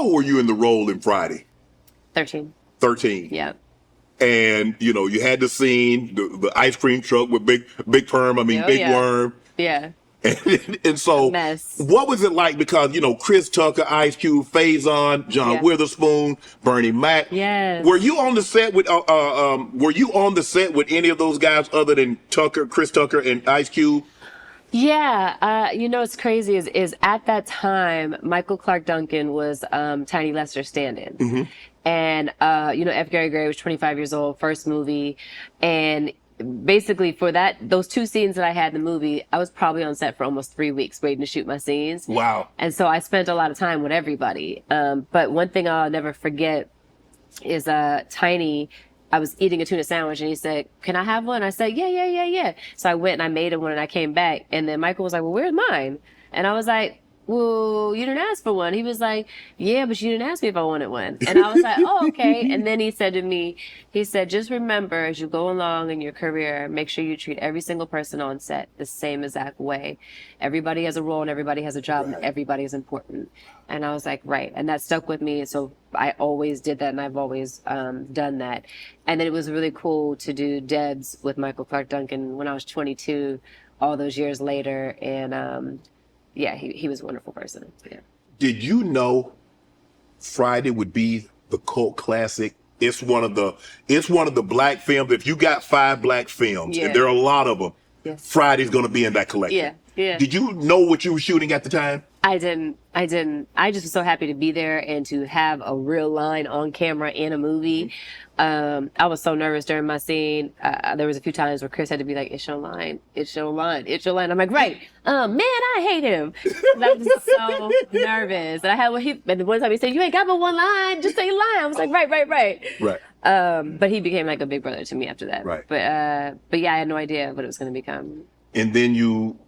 old were you in the role in Friday? 13. 13. Yeah. And, you know, you had the scene, the ice cream truck with Big Perm, Big Worm. Yeah. And so, A mess. what was it like? Because, you know, Chris Tucker, Ice Cube, Faison, John Witherspoon, Bernie Mac. Yes. Were you on the set with any of those guys other than Chris Tucker, and Ice Cube? Yeah, you know what's crazy is at that time Michael Clark Duncan was Tiny Lester stand-in, and you know F. Gary Gray was 25 years old, first movie, and basically for those 2 scenes that I had in the movie, I was probably on set for almost 3 weeks waiting to shoot my scenes. Wow! And so I spent a lot of time with everybody. But one thing I'll never forget is Tiny. I was eating a tuna sandwich and he said, "Can I have one?" I said, yeah. So I went and I made him one and I came back. And then Michael was like, "Well, where's mine?" And I was like, "Well, you didn't ask for one." He was like, "Yeah, but you didn't ask me if I wanted one." And I was like, "Oh, okay." And then he said to me, he said, "Just remember as you go along in your career, make sure you treat every single person on set the same exact way. Everybody has a role and everybody has a job and everybody is important." And I was like, right. And that stuck with me. So I always did that and I've always done that. And then it was really cool to do Debs with Michael Clark Duncan when I was 22, all those years later. And yeah, he was a wonderful person. Yeah. Did you know Friday would be the cult classic? It's one of the black films. If you got 5 black films, and there are a lot of them, Friday's going to be in that collection. Yeah. Did you know what you were shooting at the time? I didn't. I just was so happy to be there and to have a real line on camera in a movie. I was so nervous during my scene. There was a few times where Chris had to be like, "It's your line. It's your line. It's your line." I'm like, "Right. Man, I hate him." I was just so nervous. And and the one time he said, "You ain't got but one line. Just say your line." I was like, right. But he became like a big brother to me after that. Right. But yeah, I had no idea what it was going to become. And then you